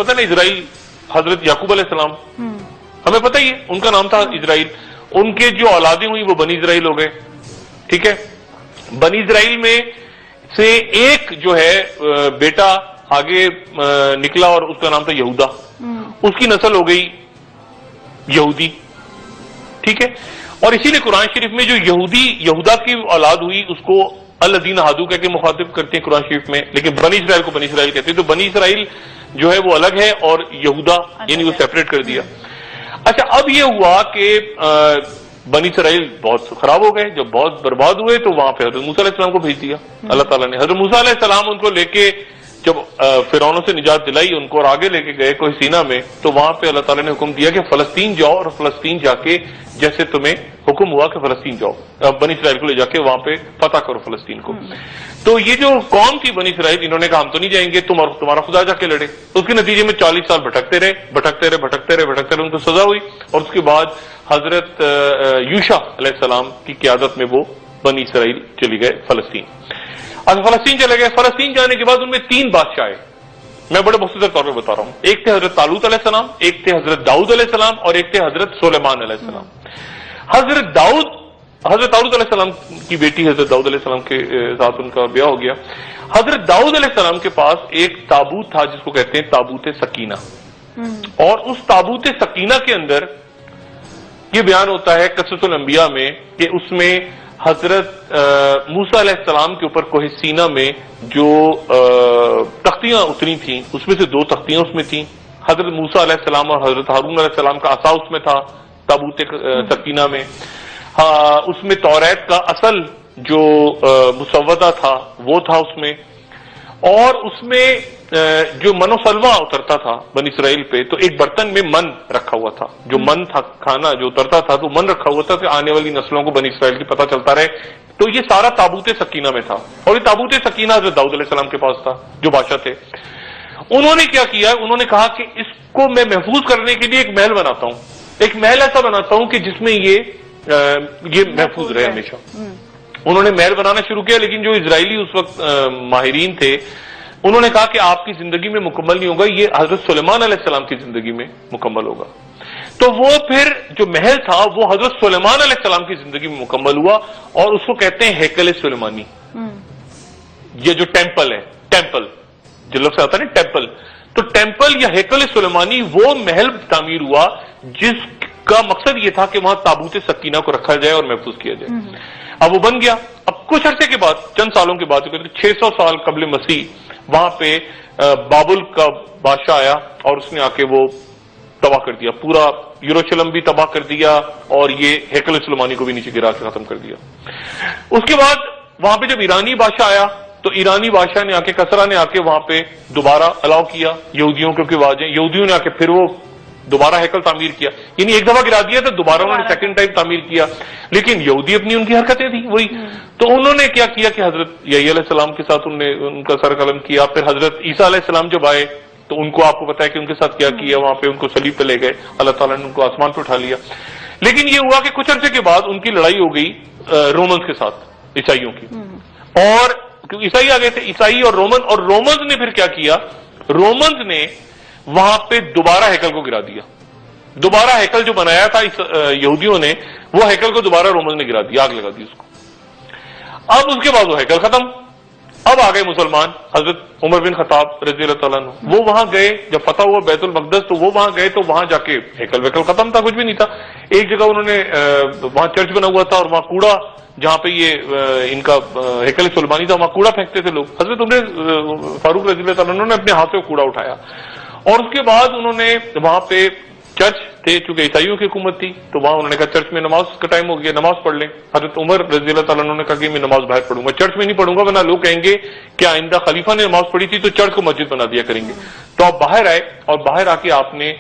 پتہ نہیں اسرائیل حضرت یعقوب علیہ السلام ہمیں پتہ ہی ہے ان کا نام تھا اسرائیل. ان کے جو اولادیں ہوئی وہ بنی اسرائیل ہو گئے. ٹھیک ہے, بنی اسرائیل میں سے ایک جو ہے بیٹا آگے نکلا اور اس کا نام تھا یہودا. اس کی نسل ہو گئی یہودی. ٹھیک ہے, اور اسی لیے قرآن شریف میں جو یہودا کی اولاد ہوئی اس کو الذین ہادو کہہ کے مخاطب کرتے ہیں قرآن شریف میں, لیکن بنی اسرائیل کو بنی اسرائیل کہتے ہیں. تو بنی اسرائیل جو ہے وہ الگ ہے اور یہودا یعنی وہ سیپریٹ کر دیا. اچھا, اب یہ ہوا کہ بنی اسرائیل بہت خراب ہو گئے, جب بہت برباد ہوئے تو وہاں پہ حضرت موسیٰ علیہ السلام کو بھیج دیا اللہ تعالیٰ نے. حضرت موسیٰ علیہ السلام ان کو لے کے جب فرعونوں سے نجات دلائی ان کو اور آگے لے کے گئے کوہ سینا میں, تو وہاں پہ اللہ تعالیٰ نے حکم دیا کہ فلسطین جاؤ اور فلسطین جا کے جیسے تمہیں حکم ہوا کہ فلسطین جاؤ, بنی اسرائیل کو لے جا کے وہاں پہ فتح کرو فلسطین کو. تو یہ جو قوم تھی بنی اسرائیل, انہوں نے کہا ہم تو نہیں جائیں گے, تمہارا خدا جا کے لڑے. اس کے نتیجے میں 40 سال بھٹکتے رہے, ان کو سزا ہوئی. اور اس کے بعد حضرت یوشع علیہ السلام کی قیادت میں وہ بنی اسرائیل چلی گئے فلسطین. اب فلسطین چلے گئے. فلسطین جانے کے بعد ان میں 3 بادشاہ آئے. میں بڑے مختصر طور پہ بتا رہا ہوں. ایک تھے حضرت طالوت علیہ السلام, ایک تھے حضرت داؤد علیہ السلام, اور ایک تھے حضرت سلیمان علیہ السلام. حضرت طالوت علیہ السلام کی بیٹی حضرت داؤد علیہ السلام کے ساتھ ان کا بیاہ ہو گیا. حضرت داؤد علیہ السلام کے پاس ایک تابوت تھا جس کو کہتے ہیں تابوت سکینہ, اور اس تابوت سکینہ کے اندر یہ بیان ہوتا ہے قصص الانبیاء میں کہ اس میں حضرت موسیٰ علیہ السلام کے اوپر کوہ سینا میں جو تختیاں اتری تھیں اس میں سے 2 تختیاں اس میں تھیں. حضرت موسیٰ علیہ السلام اور حضرت ہارون علیہ السلام کا عصا اس میں تھا تابوت سکینہ میں. اس میں توریت کا اصل جو مسودہ تھا وہ تھا اس میں, اور اس میں جو من و سلوہ اترتا تھا بنی اسرائیل پہ, تو ایک برتن میں من رکھا ہوا تھا. جو من تھا کھانا جو اترتا تھا تو من رکھا ہوا تھا کہ آنے والی نسلوں کو بنی اسرائیل کی پتہ چلتا رہے. تو یہ سارا تابوت سکینہ میں تھا, اور یہ تابوت سکینہ حضرت داؤد علیہ السلام کے پاس تھا جو بادشاہ تھے. انہوں نے کیا کیا, انہوں نے کہا کہ اس کو میں محفوظ کرنے کے لیے ایک محل بناتا ہوں, ایک محل ایسا بناتا ہوں کہ جس میں یہ محفوظ رہے ہمیشہ. انہوں نے محل بنانا شروع کیا, لیکن جو اسرائیلی اس وقت ماہرین تھے انہوں نے کہا کہ آپ کی زندگی میں مکمل نہیں ہوگا, یہ حضرت سلیمان علیہ السلام کی زندگی میں مکمل ہوگا. تو وہ پھر جو محل تھا وہ حضرت سلیمان علیہ السلام کی زندگی میں مکمل ہوا, اور اس کو کہتے ہیں ہیکل سلیمانی. یہ جو ٹیمپل ہے, ٹیمپل جو لفظ آتا ہے نا ٹیمپل, تو ٹیمپل یا ہیکل سلیمانی وہ محل تعمیر ہوا جس کا مقصد یہ تھا کہ وہاں تابوت سکینہ کو رکھا جائے اور محفوظ کیا جائے. اب وہ بن گیا. اب کچھ عرصے کے بعد, چند سالوں کے بعد, 600 سال قبل مسیح, وہاں پہ بابل کا بادشاہ آیا اور اس نے آ کے وہ تباہ کر دیا, پورا یروشلم بھی تباہ کر دیا, اور یہ ہیکل سلیمانی کو بھی نیچے گرا کے ختم کر دیا. اس کے بعد وہاں پہ جب ایرانی بادشاہ آیا تو ایرانی بادشاہ نے آ کے, کسرا نے آ کے وہاں پہ دوبارہ الاؤ کیا یہودیوں کے آوازیں, یہودیوں نے آ کے پھر وہ دوبارہ ہیکل تعمیر کیا. یعنی ایک دفعہ گرا دیا تو دوبارہ انہوں نے سیکنڈ ٹائم تعمیر کیا, لیکن یہودی اپنی ان کی حرکتیں تھیں وہی. تو انہوں نے کیا کیا کہ حضرت یحییٰ علیہ السلام کے ساتھ انہوں نے ان کا سر قلم کیا. پھر حضرت عیسیٰ علیہ السلام جب آئے تو ان کو آپ کو پتا ہے کہ ان کے ساتھ کیا کیا, وہاں پہ ان کو صلیب پہ لے گئے, اللہ تعالیٰ نے ان کو آسمان پہ اٹھا لیا. لیکن یہ ہوا کہ کچھ عرصے کے بعد ان کی لڑائی ہو گئی رومنز کے ساتھ, عیسائیوں کی. اور کیونکہ عیسائی آ گئے تھے, عیسائی اور رومنز نے پھر کیا کیا, رومنز نے وہاں پہ دوبارہ ہیکل کو گرا دیا. دوبارہ ہیکل جو بنایا تھا یہودیوں نے, وہ ہیکل کو دوبارہ رومنز نے گرا دیا, آگ لگا دی اس کو. اب اس کے بعد وہ ہیکل ختم. اب آ گئے مسلمان, حضرت عمر بن خطاب رضی اللہ تعالیٰ عنہ, وہ وہاں گئے جب فتح ہوا بیت المقدس, تو وہ وہاں گئے تو وہاں جا کے ہیکل ویکل ختم تھا, کچھ بھی نہیں تھا. ایک جگہ انہوں نے وہاں چرچ بنا ہوا تھا, اور وہاں کوڑا, جہاں پہ یہ ان کا ہیکل سلیمانی تھا, وہاں کوڑا پھینکتے تھے لوگ. حضرت عمر فاروق رضی اللہ تعالیٰ عنہ نے اپنے ہاتھ سے کوڑا اٹھایا, اور اس کے بعد انہوں نے وہاں پہ چرچ تھے, چونکہ عیسائیوں کی حکومت تھی, تو وہاں انہوں نے کہا چرچ میں نماز کا ٹائم ہو گیا, نماز پڑھ لیں. حضرت عمر رضی اللہ تعالیٰ عنہ نے کہا کہ میں نماز باہر پڑھوں گا, چرچ میں نہیں پڑھوں گا, ورنہ لوگ کہیں گے کہ آئندہ خلیفہ نے نماز پڑھی تھی تو چرچ کو مسجد بنا دیا کریں گے. تو آپ باہر آئے, اور باہر آ کے آپ نے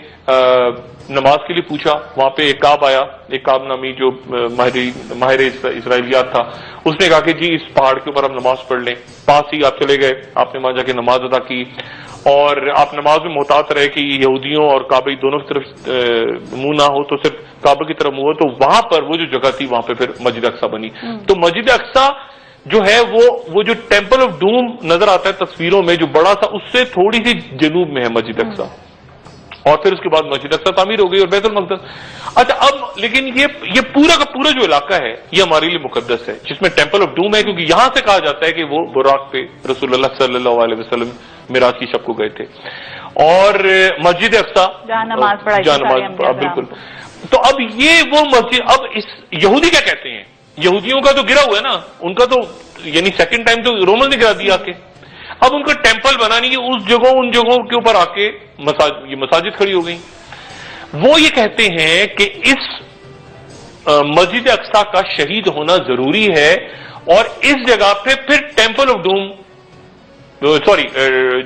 نماز کے لیے پوچھا. وہاں پہ ایک کعب آیا, ایک کعب نامی جو ماہر اسرائیلیات تھا, اس نے کہا کہ جی اس پہاڑ کے اوپر آپ نماز پڑھ لیں. پاس ہی آپ چلے گئے, آپ نے وہاں جا کے نماز ادا کی, اور آپ نماز میں محتاط رہے کہ یہودیوں اور کعبے دونوں کی طرف منہ نہ ہو, تو صرف کعبے کی طرف منہ ہو. تو وہاں پر وہ جو جگہ تھی وہاں پہ پھر مسجد اقصی بنی. تو مسجد اقصی جو ہے وہ جو ٹیمپل آف ڈوم نظر آتا ہے تصویروں میں جو بڑا سا, اس سے تھوڑی سی جنوب میں ہے مسجد اقصی. اور پھر اس کے بعد مسجد اقصی تعمیر ہو گئی اور بیت المقدس. اچھا اب لیکن یہ پورا کا پورا جو علاقہ ہے یہ ہمارے لیے مقدس ہے، جس میں ٹیمپل آف ڈوم ہے، کیونکہ یہاں سے کہا جاتا ہے کہ وہ براق پہ رسول اللہ صلی اللہ علیہ وسلم معراج کی شب کو گئے تھے. اور مسجد اقصی جہاں نماز پڑھائی، بالکل. تو اب یہ وہ مسجد، اب اس یہودی کیا کہتے ہیں؟ یہودیوں کا تو گرا ہوا ہے نا، ان کا تو یعنی سیکنڈ ٹائم تو رومن نے گرا دیا کے. اب ان کا ٹیمپل بنانی ہے ان جگہوں کے اوپر آ کے یہ مساجد کھڑی ہو گئی. وہ یہ کہتے ہیں کہ اس مسجد اقصی کا شہید ہونا ضروری ہے، اور اس جگہ پہ پھر ٹیمپل آف ڈوم، سوری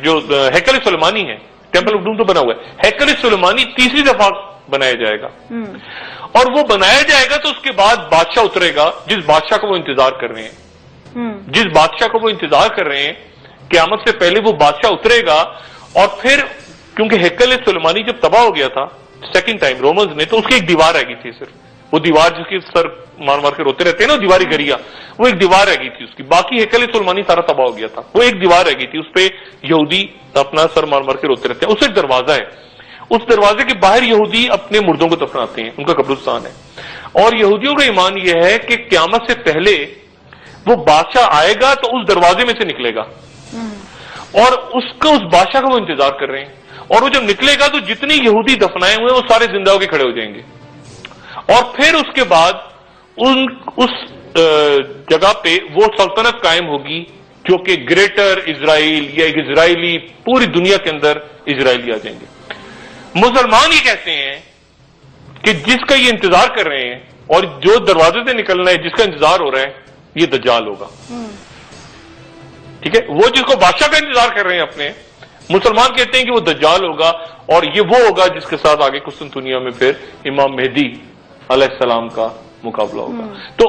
جو ہیکل سلیمانی ہے، ٹیمپل آف ڈوم تو بنا ہوا ہے، ہیکل سلیمانی تیسری دفعہ بنایا جائے گا. اور وہ بنایا جائے گا تو اس کے بعد بادشاہ اترے گا، جس بادشاہ کو وہ انتظار کر رہے ہیں، جس بادشاہ کو وہ انتظار کر رہے ہیں قیامت سے پہلے وہ بادشاہ اترے گا. اور پھر کیونکہ ہیکل سلیمانی جب تباہ ہو گیا تھا سیکنڈ ٹائم رومنز میں، تو اس کی ایک دیوار رہ گئی تھی، صرف وہ دیوار جس کی سر مار مار کے روتے رہتے ہیں نا دیواری گریا، وہ ایک دیوار رہ گئی تھی اس کی. باقی ہیکل سلیمانی سارا تباہ ہو گیا تھا، وہ ایک دیوار رہ گئی تھی، اس پہ یہودی اپنا سر مار مار کے روتے رہتے ہیں. اس ایک دروازہ ہے، اس دروازے کے باہر یہودی اپنے مردوں کو دفناتے ہیں، ان کا قبرستان ہے. اور یہودیوں کا ایمان یہ ہے کہ قیامت سے پہلے وہ بادشاہ آئے گا تو اس دروازے میں سے نکلے گا، اور اس بادشاہ کا وہ انتظار کر رہے ہیں. اور وہ جب نکلے گا تو جتنی یہودی دفنائے ہوئے ہیں وہ سارے زندہ ہو کے کھڑے ہو جائیں گے. اور پھر اس کے بعد اس جگہ پہ وہ سلطنت قائم ہوگی جو کہ گریٹر اسرائیل یا ایک اسرائیلی، پوری دنیا کے اندر اسرائیلی آ جائیں گے. مسلمان یہ کہتے ہیں کہ جس کا یہ انتظار کر رہے ہیں اور جو دروازے سے نکلنا ہے، جس کا انتظار ہو رہا ہے، یہ دجال ہوگا. ٹھیک ہے، وہ جس کو بادشاہ کا انتظار کر رہے ہیں اپنے، مسلمان کہتے ہیں کہ وہ دجال ہوگا، اور یہ وہ ہوگا جس کے ساتھ آگے قسطنطنیہ میں پھر امام مہدی علیہ السلام کا مقابلہ ہوگا. تو